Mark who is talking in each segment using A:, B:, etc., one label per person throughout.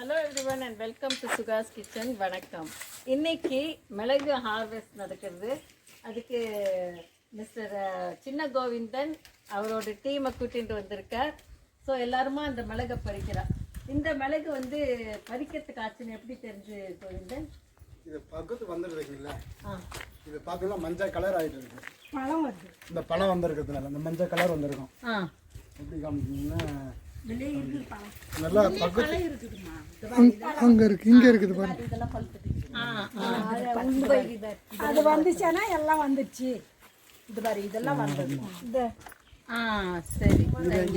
A: Hello everyone and welcome to Sukash kitchen. வணக்கம். இன்னைக்கு மிளகு ஹார்வெஸ்ட் நடக்கிறது. அதுக்கு மிஸ்டர் சின்ன கோவிந்தன் அவரோட டீமை கூட்டிகிட்டு வந்திருக்கார். ஸோ எல்லாருமா அந்த மிளகை பறிக்கிறார். இந்த மிளகு வந்து பறிக்கிறதுக்கு ஆச்சுன்னு எப்படி தெரிஞ்சு கோவிந்தன்?
B: இது பக்கத்து வந்துருக்குங்களா, இது பார்க்கலாம் மஞ்சள் கலர் ஆகிட்டு இருக்கு.
A: பழம் வருது, இந்த
B: பழம் வந்திருக்கிறதுனால இந்த மஞ்சள் கலர் வந்திருக்கும். எப்படி காமிச்சிங்கன்னா நல்லா பக்கத்து அங்கே இருக்கு, இங்கே இருக்குது பாருங்க.
C: அது வந்துச்சுன்னா எல்லாம் வந்துச்சு. இது பாரு, இதெல்லாம் வந்தது.
A: சரி,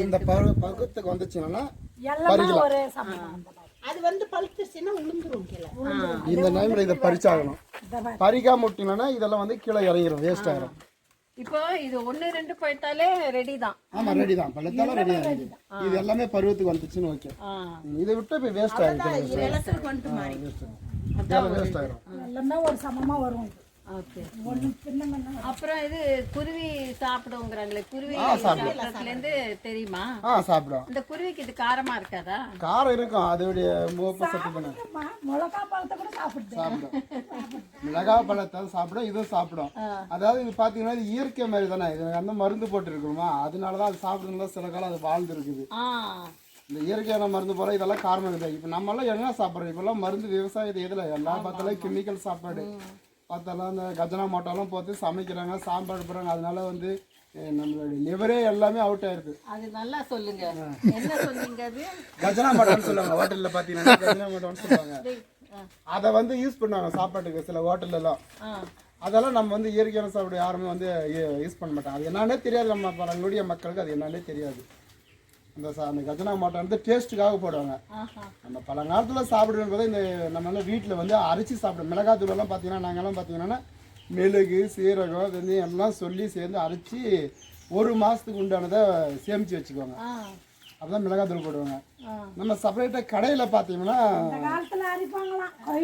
B: இந்த பக்கத்துக்கு வந்துச்சுன்னா
C: எல்லாம் ஒரே சமம். அது வந்து பழுத்துச்சுன்னா உளுந்துரும் கீழே.
B: இந்த டைம்ல இதை பறிச்சாகணும். பறிக்காம விட்டீங்கன்னா இதெல்லாம் வந்து கீழே இறங்கிடும், வேஸ்ட் ஆகிடும்.
A: இப்போ இது 1-2 பழுத்தாலே ரெடி தான்.
B: ஆமா, ரெடி தான். பழுத்தாலும் ரெடி ஆகிடுது. இது எல்லாமே பருவத்துக்கு வந்துச்சுன்னு ஓகே. இதை விட்டு இப்போ வேஸ்ட் ஆகிடும், வேஸ்ட் ஆகிடும்.
C: எல்லாமே ஒரு சமமா வரும்.
A: ஓகே. அப்புறம் இது குருவி சாப்பிடுங்கிறாங்களே, குருவி இருந்து தெரியுமா?
B: சாப்பிடும்.
A: இந்த குருவிக்கு இது காரமா இருக்காதா?
B: காரம் இருக்கும், அதோடைய மூப்பை சத்து பண்ண
C: மிளகா பழத்தை கூட சாப்பிடும்.
B: மிளகா பழத்தை சாப்பிடும், இதுவும் சாப்பிடும். அதாவது இது பாத்தீங்கன்னா இது இயற்கை மாதிரி தானே, இது அந்த மருந்து போட்டு இருக்கணுமா, அதனாலதான் அது சாப்பிடுறதுல சில காலம் அது வாழ்ந்து இருக்குது. இந்த இயற்கையான மருந்து போல இதெல்லாம் காரணம் இருக்குது. இப்ப நம்ம எல்லாம் என்ன சாப்பிடுறோம்? இப்பெல்லாம் மருந்து விவசாயத்தை எதுல எல்லாம் பார்த்தாலும் கெமிக்கல் சாப்பாடு பார்த்தாலும் இந்த கஜனா மோட்டாலும் போட்டு சமைக்கிறாங்க, சாம்பார் போடுறாங்க. அதனால வந்து நம்மளுடைய லிவரே எல்லாமே அவுட் ஆயிருக்கு.
A: அது நல்லா சொல்லுங்க, என்ன சொன்னீங்க? அது
B: கஜனா மோட்டான்னு சொல்லுவாங்க ஹோட்டல்ல பாத்தீங்கன்னா, கஜனா மோட்டான்னு சொல்லுவாங்க. அதை வந்து யூஸ் பண்ணுவாங்க சாப்பாட்டுக்கு சில ஹோட்டல்ல எல்லாம். அதெல்லாம் நம்ம வந்து இயற்கையான சாப்பாடு யாருமே வந்து யூஸ் பண்ண மாட்டாங்க. அது என்னன்னே தெரியாது, நம்ம பழங்குடிய மக்களுக்கு அது என்னன்னே தெரியாது. அந்த கஜனா மோட்டை வந்து டேஸ்ட்டுக்காக போடுவாங்க. நம்ம பழங்காலத்தில் சாப்பிடும்போது இந்த நம்ம வந்து வீட்டில் வந்து அரைச்சி சாப்பிடுவோம். மிளகாத்தூளெல்லாம் பார்த்தீங்கன்னா நாங்கள்லாம் பார்த்தீங்கன்னா மெழுகு சீரகம் இது எல்லாம் சொல்லி சேர்ந்து அரைச்சி 1 மாதத்துக்கு உண்டானதை சேமித்து வச்சுக்குவாங்க. அதுதான் மிளகாத்தூள் போடுவாங்க. நம்ம செப்பரேட்டாக கடையில் பார்த்தீங்கன்னா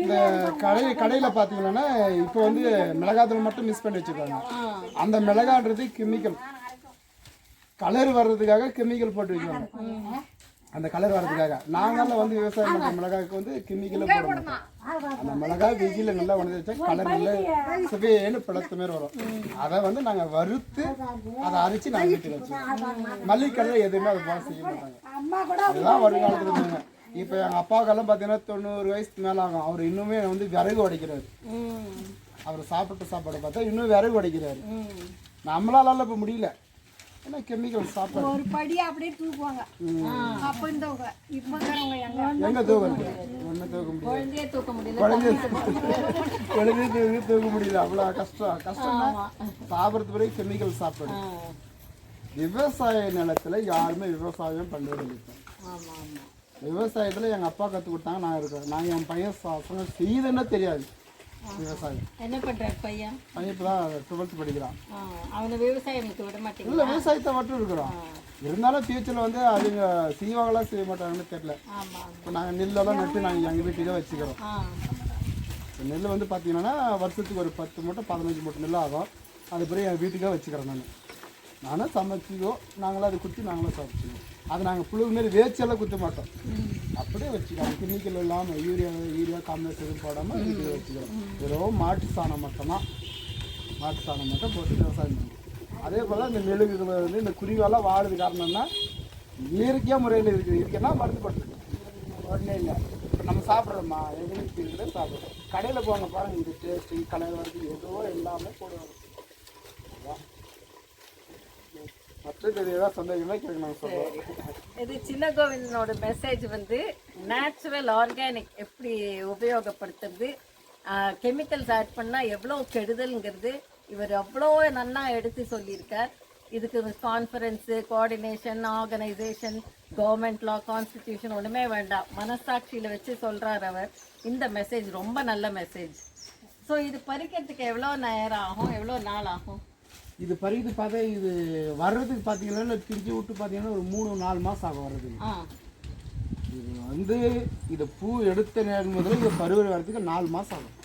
B: இந்த கடையில் பார்த்தீங்கன்னா இப்போ வந்து மிளகாத்தூள் மட்டும் மிஸ் பண்ணி வச்சுக்குவாங்க. அந்த மிளகான்றது கெமிக்கல், கலர் வர்றதுக்காக கெமிக்கல் போட்டு வைக்குவாங்க. அந்த கலர் வர்றதுக்காக நாங்கெல்லாம் வந்து விவசாயம் பண்ணுற மிளகாய்க்கு வந்து கெமிக்கலை போடுவோம். அந்த மிளகாய் வெயில நல்லா உணர்ந்து வச்சா கலர் நல்லா சுவையேன்னு பழத்து மாரி வரும். அதை வந்து நாங்கள் வறுத்து அதை அரைச்சி நாங்கள் வீட்டுக்கு வச்சுருவோம். மல்லிக்கடலை எதுவுமே அதை போல செய்ய மாட்டாங்க. அதுதான் வருங்காலத்தில் இருந்தாங்க. இப்போ எங்கள் அப்பாவுக்கெல்லாம் பார்த்தீங்கன்னா 90 வயசுக்கு மேலே ஆகும். அவர் இன்னுமே வந்து விறகு உடைக்கிறாரு. அவர் சாப்பிட்ட சாப்பாடை பார்த்தா இன்னும் விறகு உடைக்கிறாரு. நம்மளால இப்போ முடியல, ஏன்னா கெமிக்கல் சாப்பாடு.
C: ஒரு படி அப்படியே தூக்குவாங்க. அப்போ இந்த இப்போ
B: எங்க தூக்குறது? ஒன்றும் தூக்க முடியல, குழந்தைய தூக்க முடியல. அவ்வளோ கஷ்டம். சாப்பிட்றது பிறகு கெமிக்கல் சாப்பாடு. விவசாய நிலத்துல யாருமே விவசாயம் பண்ணுறது. விவசாயத்துல எங்க அப்பா கற்றுக் கொடுத்தாங்க, நான் இருக்கேன். நான் என் பையன் செய்யுதுன்னு தெரியாது. விவசாயம்
A: என்ன பண்றாரு பையன்?
B: இப்பதான் 12th படிக்கிறான்.
A: அவனை விவசாயம் விட மாட்டேங்க.
B: இல்ல, விவசாயத்தை மட்டும் இருக்கிறோம். இருந்தாலும் ஃபியூச்சர்ல வந்து அவங்க செய்வாங்களா செய்ய மாட்டாங்கன்னு தெரியல. இப்போ நாங்கள் நெல்லெல்லாம் நட்டு நாங்கள் எங்கள் வீட்டுக்கே வச்சுக்கிறோம். நெல் வந்து பார்த்தீங்கன்னா வருஷத்துக்கு ஒரு 10 மூட்டை 15 மூட்டை நெல் ஆகும். அது பிறகு எங்கள் வீட்டுக்கே வச்சுக்கிறோம். நானும் சமைச்சிக்கோ, நாங்களும் அதை குத்தி நாங்களும் சாப்பிடுவோம். அதை நாங்கள் புழு மாரி வேச்செல்லாம் குத்த மாட்டோம், அப்படியே வச்சுக்கிறோம். கெமிக்கல் இல்லாமல் யூரியா காம்பினேஷன் எதுவும் போடாமல் வீட்டுக்கு வச்சுக்கிறோம். வெறும் மாட்டு சாணம் மட்டும்தான், மாட்டு சாணம் மட்டும் போட்டு விவசாயம் பண்ணுவோம். அதே போல் இந்த மெழுகு வந்து இந்த குருவியெல்லாம் வாழுது காரணம்னா இயற்கையாக முறையில் இருக்குது. இருக்குன்னா மருந்து போட்டுருக்கு, உடனே இல்லை. இப்போ நம்ம சாப்பிட்றோம்மா, எங்களுக்கு இருக்கிறத சாப்பிட்றோம். கடையில் போங்க பாருங்கள், இந்த டேஸ்ட்டு கலர் வருது ஏதோ எல்லாமே போடுவாங்க.
A: இது சின்ன கோவிந்தனோட மெசேஜ் வந்து நேச்சுரல் ஆர்கானிக் எப்படி உபயோகப்படுத்துறது, கெமிக்கல்ஸ் ஆட் பண்ணால் எவ்வளோ கெடுதல்ங்கிறது இவர் அவ்வளோ நல்லா எடுத்து சொல்லியிருக்கார். இதுக்கு கான்ஃபரன்ஸு, கோஆர்டினேஷன், ஆர்கனைசேஷன், கவர்மெண்ட் லா, கான்ஸ்டிடியூஷன் ஒன்றுமே வேண்டாம், மனசாட்சியில் வச்சு சொல்கிறார் அவர். இந்த மெசேஜ் ரொம்ப நல்ல மெசேஜ். ஸோ இது பறிக்கிறதுக்கு எவ்வளோ நேரம் ஆகும், எவ்வளோ நாள் ஆகும்?
B: இது பறிக்கிறது பார்த்தா இது வர்றதுக்கு பார்த்தீங்கன்னா பிரித்து விட்டு பார்த்தீங்கன்னா ஒரு 3-4 மாதம் ஆகும் வர்றதுக்கு. இது வந்து இதை பூ எடுத்த நேரம் முதல்ல இதை பருவ வரதுக்கு 4 மாதம் ஆகும்.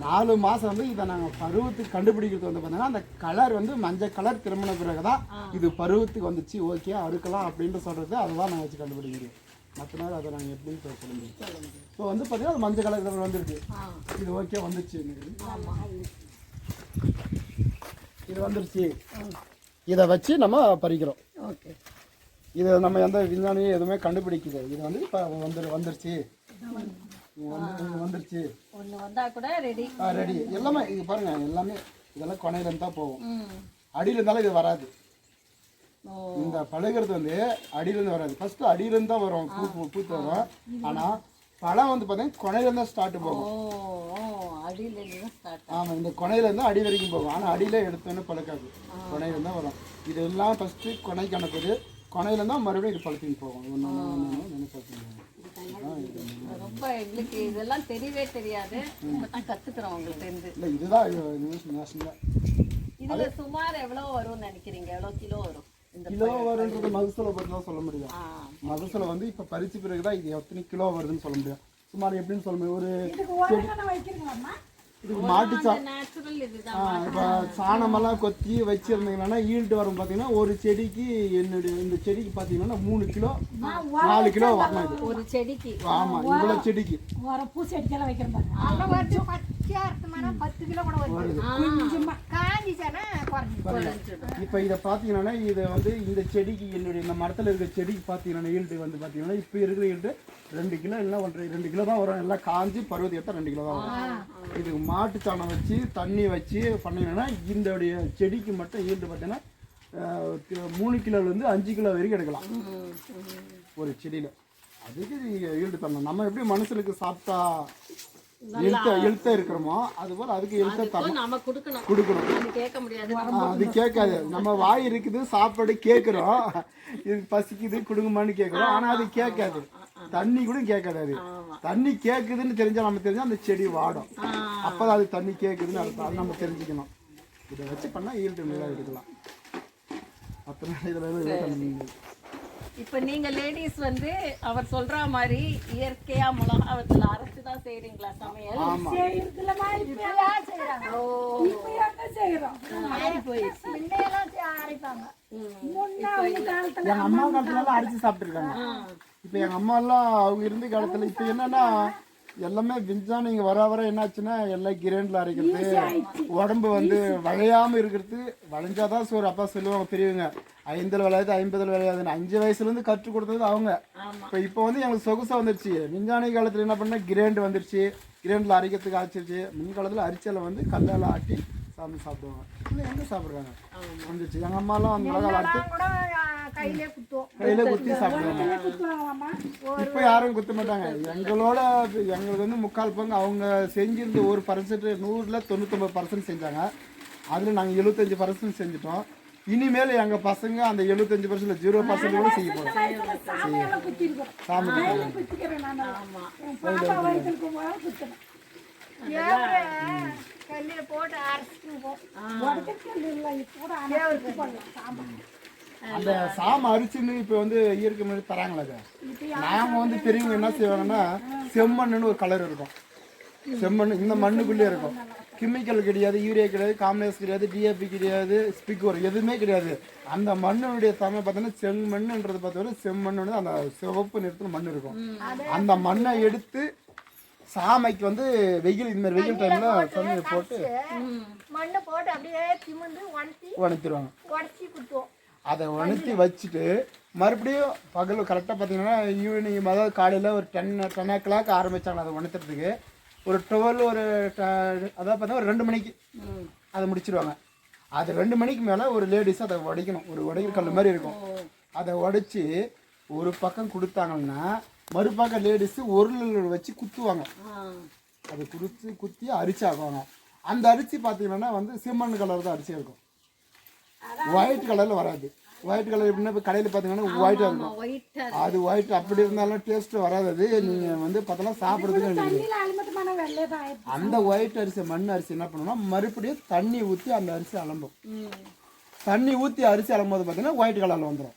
B: 4 மாதம் வந்து இதை நாங்கள் பருவத்துக்கு கண்டுபிடிக்கிறது வந்து பார்த்தீங்கன்னா அந்த கலர் வந்து மஞ்சள் கலர் திரும்பின பிறகு தான் இது பருவத்துக்கு வந்துச்சு, ஓகே அறுக்கலாம் அப்படின்ட்டு சொல்கிறது. அதுதான் நாங்கள் வச்சு கண்டுபிடிக்கிறோம். மற்ற நேரம் அதை நாங்கள் எப்படின்னு சொல்ல முடியும். ஸோ வந்து பார்த்தீங்கன்னா அது மஞ்சள் கலர் வந்துருக்கு. இது ஓகே வந்துருச்சு. இது வந்துருச்சு. இதை வச்சு நம்ம பறிக்கிறோம்.
A: ஓகே,
B: இது நம்ம எந்த விஞ்ஞானியும் எதுவுமே கண்டுபிடிக்குது. இது வந்து இப்போ வந்துருச்சு வந்துருச்சு.
A: ஒன்று வந்தால் கூட ரெடி.
B: ரெடி எல்லாமே. இது பாருங்க, எல்லாமே இதெல்லாம் கொனையிலேருந்து தான் போகும். அடியில் இருந்தாலும் இது வராது. இந்த பழகிறது வந்து அடியிலேருந்து வராது. ஃபர்ஸ்ட் அடியிலேருந்து தான் வரும். பூத்து வரும். ஆனால் பழம் வந்து பார்த்தீங்கன்னா கொனையிலேருந்து தான் ஸ்டார்ட் போகும். ஆமாம், இந்த கொனையிலேருந்து அடி வரைக்கும் போகும். ஆனால் அடியில் எடுத்தோன்னே பழுக்காது. கொனையிலேருந்து தான் வரும். இது எல்லாம் ஃபஸ்ட்டு கொனைக்கு அனுப்புது. கொனையிலேருந்து தான் மறுபடியும் இது பழுத்தின்னு போகும்.
A: ரொம்ப எங்களுக்கு இதெல்லாம் தெரியவே தெரியாது. இப்பதான் கத்துக்கிறோம் உங்களுக்கு இருந்து.
B: இல்லை, இதுதான் நேஷனல்.
A: இதுல சுமார் எவ்வளவு வரும்னு நினைக்கிறீங்க? எவ்வளவு கிலோ வரும்?
B: கிலோ வருன்றது மகசூலை பற்றி தான் சொல்ல முடியும். மகசூலை வந்து இப்போ பறிச்ச பிறகுதான் இது எத்தனை கிலோ வருதுன்னு சொல்ல முடியும். சுமார் எப்படின்னு சொல்ல முடியும். ஒரு இதுக்கு மாட்டு இப்போ சாணமெல்லாம் கொத்தி வச்சிருந்தீங்கன்னா ஈல்டு வரும். பார்த்தீங்கன்னா ஒரு செடிக்கு என்னுடைய இந்த செடிக்கு பார்த்தீங்கன்னா 3 கிலோ 4 கிலோ வரணும். இது
A: ஒரு செடிக்கு.
B: ஆமாம், இவ்வளோ செடிக்கு
C: பூ செடிக்கெல்லாம் வைக்கிறோம். 10 கிலோ கூட வருது.
B: இப்போ இதை பார்த்தீங்கன்னா இதை வந்து இந்த செடிக்கு என்னுடைய இந்த மரத்தில் இருக்கிற செடிக்கு பார்த்தீங்கன்னா ஈல்டு வந்து பார்த்தீங்கன்னா இப்போ இருக்கிற ஈல்டு 2 கிலோ இல்லை 2 கிலோ தான் வரும். எல்லாம் காஞ்சி பருவத்தை எடுத்தால் 2 கிலோ தான் வரும். இதுக்கு மாட்டு சாணம் வச்சு தண்ணி வச்சு பண்ணிங்கன்னா இதோடைய செடிக்கு மட்டும் ஈல்டு பார்த்தீங்கன்னா 3 கிலோலேருந்து 5 கிலோ வரைக்கும் எடுக்கலாம் ஒரு செடியில். அதுக்கு ஈல்டு தரணும். நம்ம எப்படி மனுஷனுக்கு சாப்பிட்டா எழுத்த இருக்கிறோமோ அதுபோல் அதுக்கு எழுத்த தரணும், கொடுக்கணும். அது கேட்காது. நம்ம வாய் இருக்குது, சாப்பாடு கேட்குறோம், இது பசிக்குது கொடுங்கம்மான்னு கேட்குறோம். ஆனால் அது கேட்காது. தண்ணி கூட கேட்காது. அது தண்ணி கேட்குதுன்னு தெரிஞ்சா நம்ம தெரிஞ்சா அந்த செடி வாடும். அப்போதான் அது தண்ணி கேட்குதுன்னு அர்த்தம். அது நம்ம தெரிஞ்சுக்கணும். இதை வச்சு பண்ணால் ஈல்டு நல்லா எடுக்கலாம். அப்புறம் இதில்
A: இப்ப நீங்க லேடிஸ் வந்து அவர் சொல்ற மாதிரி இயற்கையா மிளகாவத்துல அரைச்சு தான் செய்றீங்களா சமையல்?
B: எங்க அம்மா காலத்துல அரைச்சு சாப்பிட்டுருக்காங்க. இப்ப எங்க அம்மா எல்லாம் அவங்க இருந்த காலத்துல இப்ப என்னன்னா எல்லாமே விஞ்ஞானம் இங்கே வர வர என்னாச்சுன்னா எல்லாம் கிரைண்டில் அரைக்கிறது, உடம்பு வந்து வளையாமல் இருக்கிறது. வளைஞ்சாதான் சோறு. அப்பா சொல்லுவாங்க பெரியவங்க, 5 விளையாது 50 விளையாதுன்னு. 5 வயசுலேருந்து கற்றுக் கொடுத்தது அவங்க. இப்போ வந்து எங்களுக்கு சொகுசாக வந்துருச்சு. விஞ்ஞானி காலத்தில் என்ன பண்ணால் கிரைண்ட் வந்துருச்சு. கிரைண்டில் அரைக்கிறதுக்கு அரைச்சிருச்சு. முன்காலத்தில் அரிச்சலை வந்து கல்லால் ஆட்டி சாப்பிடுவாங்க. இல்லை எங்கே சாப்பிட்றாங்க வந்துருச்சு. எங்கள் அம்மாலாம் அந்த மிளகாய் அரைச்சி கையிலே குத்தி சாப்பிடுவாங்க. இப்போ யாரும் குத்த மாட்டாங்க. எங்களுக்கு வந்து 3/4 பங்கு அவங்க செஞ்சிருந்த 1% 100ல் 99% செஞ்சாங்க. அதில் நாங்கள் 75% செஞ்சிட்டோம். இனிமேல் எங்கள் பசங்க அந்த 75% 0% கூட செய்ய போகிறோம். அந்த சாம அரிசின்னு இப்போ வந்து இயற்கை மாதிரி தராங்களா? நாங்கள் வந்து பெரியவங்க என்ன செய்வாங்கன்னா செம்மண்ணுன்னு ஒரு கலர் இருக்கும். செம்மண் இந்த மண்ணுக்குள்ளே இருக்கும். கெமிக்கல் கிடையாது, யூரியா கிடையாது, காம்ப்ளெக்ஸ் கிடையாது, டிஏபி கிடையாது, ஸ்பிக்கர் எதுவுமே கிடையாது. அந்த மண்ணுடைய தன்மை பார்த்தோன்னா செம்மண்ணுன்றது பார்த்தோன்னா செம்மண்ணு அந்த சிவப்பு நிறத்தில் மண் இருக்கும். அந்த மண்ணை எடுத்து சாமைக்கு வந்து வெயில் இந்த மாதிரி வெயில் டைம்ல தண்ணியை போட்டு
D: மண்ணை போட்டு அப்படியே
B: உணர்த்திடுவாங்க. அதை உணர்த்தி வச்சுட்டு மறுபடியும் பகல் கரெக்டாக பார்த்தீங்கன்னா ஈவினிங், அதாவது காலையில் ஒரு 10 o'clock ஆரம்பித்தாங்க அதை உணர்த்துறதுக்கு. ஒரு 12 அதாவது பார்த்தா ஒரு 2 மணிக்கு அதை முடிச்சிடுவாங்க. அது 2 மணிக்கு மேலே ஒரு லேடிஸ் அதை உடைக்கணும். ஒரு உடைக்கிற கல் மாதிரி இருக்கும். அதை உடைச்சி ஒரு பக்கம் கொடுத்தாங்கன்னா மறுபக்கம் லேடிஸு உருள் வச்சு குத்துவாங்க. அதை குத்தி அரிசி ஆக்குவாங்க. அந்த அரிசி பார்த்தீங்கன்னா வந்து செம்மண் கலர் தான் அரிசியாக இருக்கும். ஒயிட் கலரில் வராது. ஒயிட் கலர் எப்படின்னா இப்போ கடையில் பார்த்தீங்கன்னா ஒயிட்டாக இருக்கும். அது ஒயிட் அப்படி இருந்தாலும் டேஸ்ட்டு வராது. அது நீங்கள் வந்து பார்த்தோன்னா சாப்பிட்றதுக்கு அந்த ஒயிட் அரிசி மண் அரிசி என்ன பண்ணணும்னா மறுபடியும் தண்ணி ஊற்றி அந்த அரிசி அலம்பும். தண்ணி ஊற்றி அரிசி அலம்போது பார்த்தீங்கன்னா ஒயிட் கலரில் வந்துடும்.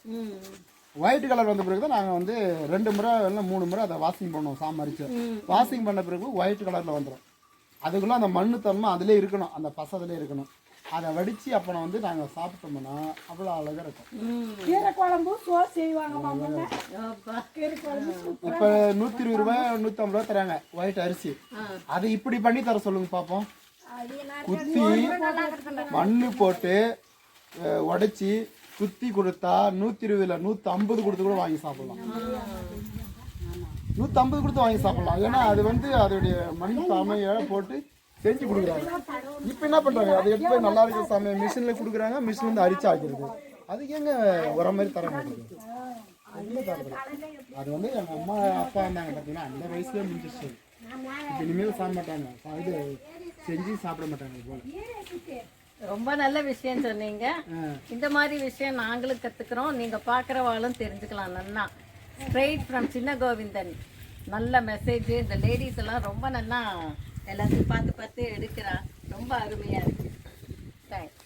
B: ஒயிட் கலர் வந்த பிறகு தான் நாங்கள் வந்து 2 முறை இல்லை 3 முறை அதை வாஷிங் பண்ணுவோம். சாம அரிசி வாஷிங் பண்ண பிறகு ஒயிட் கலரில் வந்துடும். அதுக்குள்ளே அந்த மண்ணு தன்மை அதிலே இருக்கணும், அந்த பசை அதிலே இருக்கணும். அதை வடித்து அப்புறம் வந்து நாங்கள் சாப்பிட்டோம்னா அவ்வளோ அழகாக இருக்கும்.
C: கீரை குழம்பு சோறு செய்வாங்கம்மா முன்ன. கீரை குழம்பு
B: இப்போ 120 ரூபா 150 ரூபா தராங்க ஒயிட் அரிசி. அதை இப்படி பண்ணி தர சொல்லுங்க பார்ப்போம். குத்தி மண் போட்டு உடைச்சி குத்தி கொடுத்தா 120ல் 150 கொடுத்து கூட வாங்கி சாப்பிடலாம். 150 கொடுத்து வாங்கி சாப்பிடலாம். ஏன்னா அது வந்து அதோடைய மண் சாமையை போட்டு செஞ்சு கொடுக்குறாங்க. இப்போ என்ன பண்ணுறாங்க, அதை எடுத்து போய் நல்லா இருக்கிற சாமி மிஷினில் கொடுக்குறாங்க, மிஷின் வந்து அரிச்சு ஆக்கிடுது. அதுக்கு எங்கே வர மாதிரி தர மாட்டேங்குது. அது வந்து எங்கள் அம்மா அப்பா இருந்தாங்க பார்த்தீங்கன்னா அந்த வயசுலேயே முடிஞ்சிச்சு. இப்போ இனிமேல் சாப்பிட மாட்டாங்க, இது செஞ்சு சாப்பிட மாட்டாங்க. போல
A: ரொம்ப நல்ல விஷயம் சொன்னீங்க. இந்த மாதிரி விஷயம் நாங்களும் கற்றுக்குறோம், நீங்கள் பார்க்குறவாளும் தெரிஞ்சுக்கலாம். நல்லா ஸ்ட்ரெயிட் ஃப்ரம் சின்ன கோவிந்தன் நல்ல மெசேஜ். இந்த லேடிஸ் எல்லாம் ரொம்ப நல்லா எல்லாத்தையும் பார்த்து பார்த்து எடுக்கிறா. ரொம்ப அருமையாக இருக்கு. தேங்க்ஸ்.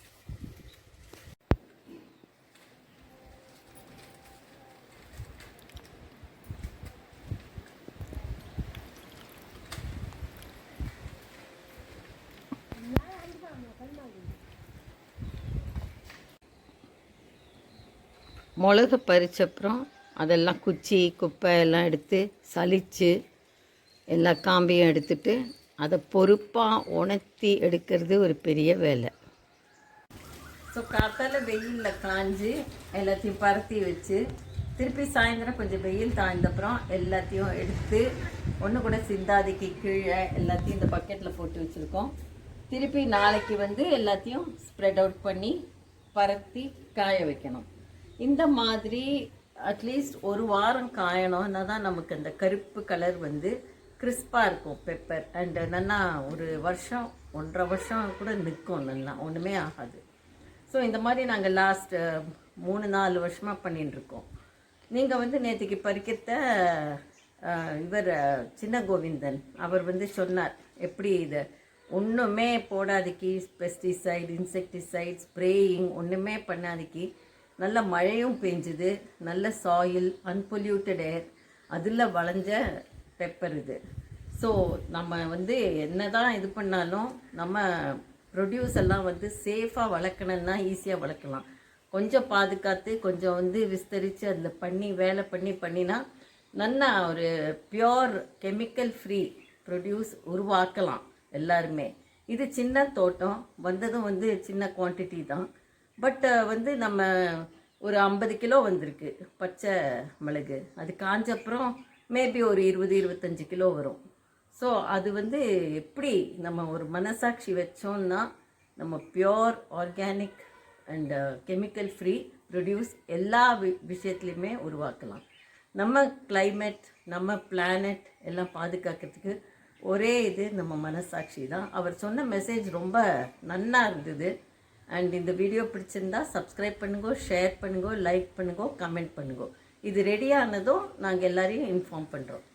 A: மிளகு பறிச்சப்புறம் அதெல்லாம் குச்சி குப்பை எல்லாம் எடுத்து சலித்து எல்லா காம்பையும் எடுத்துட்டு அதை பொறுப்பாக உணர்த்தி எடுக்கிறது ஒரு பெரிய வேலை. ஸோ காத்தால வெயிலில் காஞ்சி எல்லாத்தையும் பருத்தி வச்சு திருப்பி சாயந்தரம் கொஞ்சம் வெயில் தாழ்ந்தப்புறம் எல்லாத்தையும் எடுத்து ஒன்று கூட சிந்தாதிக்கு கீழே எல்லாத்தையும் இந்த பக்கெட்டில் போட்டு வச்சுருக்கோம். திருப்பி நாளைக்கு வந்து எல்லாத்தையும் ஸ்ப்ரெட் அவுட் பண்ணி பருத்தி காய வைக்கணும். இந்த மாதிரி அட்லீஸ்ட் ஒரு வாரம் காயணும்னா தான் நமக்கு அந்த கருப்பு கலர் வந்து கிறிஸ்பாக இருக்கும் பெப்பர். அண்டு நல்லா ஒரு வருஷம் 1.5 வருஷம் கூட நிற்கும், நல்லா ஒன்றுமே ஆகாது. ஸோ இந்த மாதிரி நாங்கள் லாஸ்ட் 3-4 வருஷமாக பண்ணிட்டுருக்கோம். நீங்கள் வந்து நேற்றுக்கு பறிக்கிறத இவர் சின்ன கோவிந்தன் அவர் வந்து சொன்னார் எப்படி இதை ஒன்றுமே போடாதிக்கு, பெஸ்டிசைட் இன்செக்டிசைட் ஸ்ப்ரேயிங் ஒன்றுமே பண்ணாதிக்கு நல்ல மழையும் பெஞ்சுது, நல்ல சாயில் அன்பொல்யூட்டட் ஏர் அதில் வளைஞ்ச பெப்பர் இது. ஸோ நம்ம வந்து என்ன தான் இது பண்ணாலும் நம்ம ப்ரொடியூஸ் எல்லாம் வந்து சேஃபாக வளர்க்கணுன்னா ஈஸியாக வளர்க்கலாம். கொஞ்சம் பாதுகாத்து கொஞ்சம் வந்து விஸ்தரித்து அதில் பண்ணி வேலை பண்ணினா நல்லா ஒரு பியோர் கெமிக்கல் ஃப்ரீ ப்ரொடியூஸ் உருவாக்கலாம் எல்லாருமே. இது சின்ன தோட்டம், வந்ததும் வந்து சின்ன குவான்டிட்டி தான். பட் வந்து நம்ம ஒரு 50 கிலோ வந்திருக்கு பச்சை மிளகு. அது காஞ்சப்புறம் மேபி ஒரு 20-25 கிலோ வரும். ஸோ அது வந்து எப்படி நம்ம ஒரு மனசாட்சி வச்சோம்னா நம்ம pure organic and chemical free produce எல்லா விஷயத்துலையுமே உருவாக்கலாம். நம்ம கிளைமேட் நம்ம பிளானட் எல்லாம் பாதுகாக்கிறதுக்கு ஒரே இது நம்ம மனசாட்சி தான். அவர் சொன்ன மெசேஜ் ரொம்ப நல்லா இருந்தது. அண்ட் இந்த வீடியோ பிடிச்சிருந்தா சப்ஸ்கிரைப் பண்ணுங்க, ஷேர் பண்ணுங்க, லைக் பண்ணுங்க, கமெண்ட் பண்ணுங்க. இது ரெடியானதும் நாங்கள் எல்லாரையும் இன்ஃபார்ம் பண்ணுறோம்.